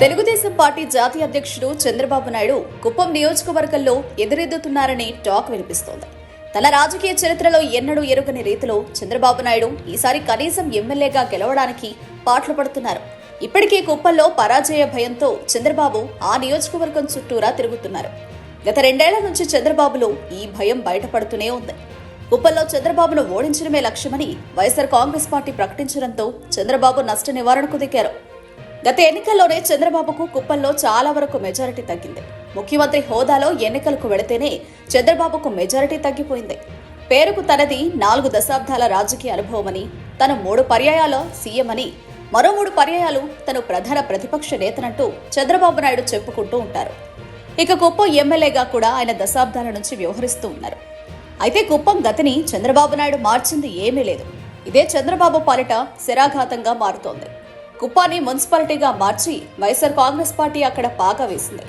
Telugu Desam party జాతీయ అధ్యక్షుడు చంద్రబాబు నాయుడు కుప్పం నియోజకవర్గంలో ఎదురెద్దుతున్నారని టాక్ వినిపిస్తోంది. తన రాజకీయ చరిత్రలో ఎన్నడూ ఎరుగని రీతిలో చంద్రబాబు నాయుడు ఈసారి కనీసం ఎమ్మెల్యేగా గెలవడానికి పాటలు పడుతున్నారు. ఇప్పటికే కుప్పంలో పరాజయ భయంతో చంద్రబాబు ఆ నియోజకవర్గం చుట్టూరా తిరుగుతున్నారు. గత 2 ఏళ్ల నుంచి చంద్రబాబులో ఈ భయం బయటపడుతూనే ఉంది. కుప్పంలో చంద్రబాబును ఓడించడమే లక్ష్యమని వైఎస్ఆర్ కాంగ్రెస్ పార్టీ ప్రకటించడంతో చంద్రబాబు నష్ట నివారణకు దిగారు. గత ఎన్నికల్లోనే చంద్రబాబుకు కుప్పంలో చాలా వరకు మెజారిటీ తగ్గింది. ముఖ్యమంత్రి హోదాలో ఎన్నికలకు వెళితేనే చంద్రబాబుకు మెజారిటీ తగ్గిపోయింది. పేరుకు తనది 4 దశాబ్దాల రాజకీయ అనుభవమని, తను 3 పర్యాయాల సీఎం అని, మరో 3 పర్యాయాలు తను ప్రధాన ప్రతిపక్ష నేతనంటూ చంద్రబాబు నాయుడు చెప్పుకుంటూ ఉంటారు. ఇక కుప్పం ఎమ్మెల్యేగా కూడా ఆయన దశాబ్దాల నుంచి వ్యవహరిస్తూ ఉన్నారు. అయితే కుప్పం గతిని చంద్రబాబు నాయుడు మార్చింది ఏమీ లేదు. ఇదే చంద్రబాబు పాలిట శరాఘాతంగా మారుతోంది. కుప్పాన్ని మున్సిపాలిటీగా మార్చి వైఎస్ఆర్ కాంగ్రెస్ పార్టీ అక్కడ పాగా వేసింది.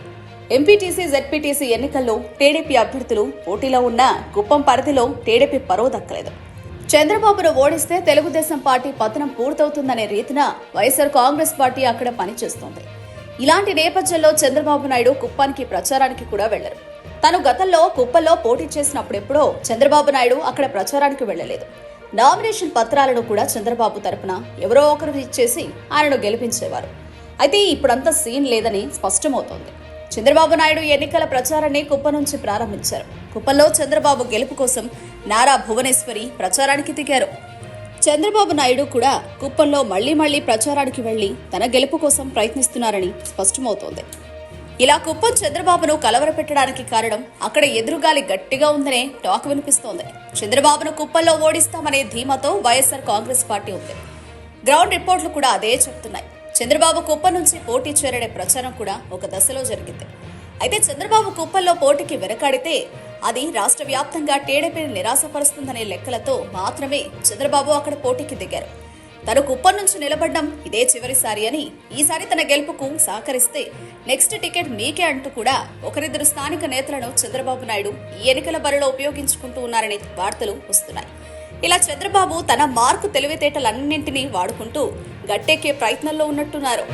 ఎంపీటీసీ, జెడ్పీటీసీ ఎన్నికల్లో టీడీపీ అభ్యర్థులు పోటీలో ఉన్న కుప్పం పరిధిలో టీడీపీ పరువు దక్కలేదు. చంద్రబాబును ఓడిస్తే తెలుగుదేశం పార్టీ పతనం పూర్తవుతుందనే రీతిన వైఎస్ఆర్ కాంగ్రెస్ పార్టీ అక్కడ పనిచేస్తోంది. ఇలాంటి నేపథ్యంలో చంద్రబాబు నాయుడు కుప్పానికి ప్రచారానికి కూడా వెళ్లరు. తాను గతంలో కుప్పంలో పోటీ చేసినప్పుడెప్పుడో చంద్రబాబు నాయుడు అక్కడ ప్రచారానికి వెళ్లలేదు. నామినేషన్ పత్రాలను కూడా చంద్రబాబు తరపున ఎవరో ఒకరు ఇచ్చేసి ఆయనను గెలిపించేవారు. అయితే ఇప్పుడంతా సీన్ లేదని స్పష్టమవుతోంది. చంద్రబాబు నాయుడు ఎన్నికల ప్రచారాన్ని కుప్పం నుంచి ప్రారంభించారు. కుప్పంలో చంద్రబాబు గెలుపు కోసం నారా భువనేశ్వరి ప్రచారానికి దిగారు. చంద్రబాబు నాయుడు కూడా కుప్పంలో మళ్లీ ప్రచారానికి వెళ్లి తన గెలుపు కోసం ప్రయత్నిస్తున్నారని స్పష్టమవుతోంది. ఇలా కుప్పం చంద్రబాబును కలవరపెట్టడానికి కారణం అక్కడ ఎదురుగాలి గట్టిగా ఉందనే టాక్ వినిపిస్తోంది. చంద్రబాబును కుప్పంలో ఓడిస్తామనే ధీమాతో వైఎస్ఆర్ కాంగ్రెస్ పార్టీ ఉంది. గ్రౌండ్ రిపోర్ట్లు కూడా అదే చెప్తున్నాయి. చంద్రబాబు కుప్పం నుంచి పోటీ చేరడే ప్రచారం కూడా ఒక దశలో జరిగింది. అయితే చంద్రబాబు కుప్పంలో పోటీకి వెనకాడితే అది రాష్ట్ర వ్యాప్తంగా టీడీపీని నిరాశపరుస్తుందనే లెక్కలతో మాత్రమే చంద్రబాబు అక్కడ పోటీకి దిగారు. తను కుప్పం నుంచి నిలబడ్డం ఇదే చివరిసారి అని, ఈసారి తన గెలుపుకు సహకరిస్తే నెక్స్ట్ టికెట్ మీకే అంటూ కూడా ఒకరిద్దరు స్థానిక నేతలను చంద్రబాబు నాయుడు ఈ ఎన్నికల బరిలో ఉపయోగించుకుంటూ ఉన్నారనే వార్తలు వస్తున్నాయి. ఇలా చంద్రబాబు తన మార్కు తెలివితేటలన్నింటినీ వాడుకుంటూ గట్టెక్కే ప్రయత్నంలో ఉన్నట్టున్నారు.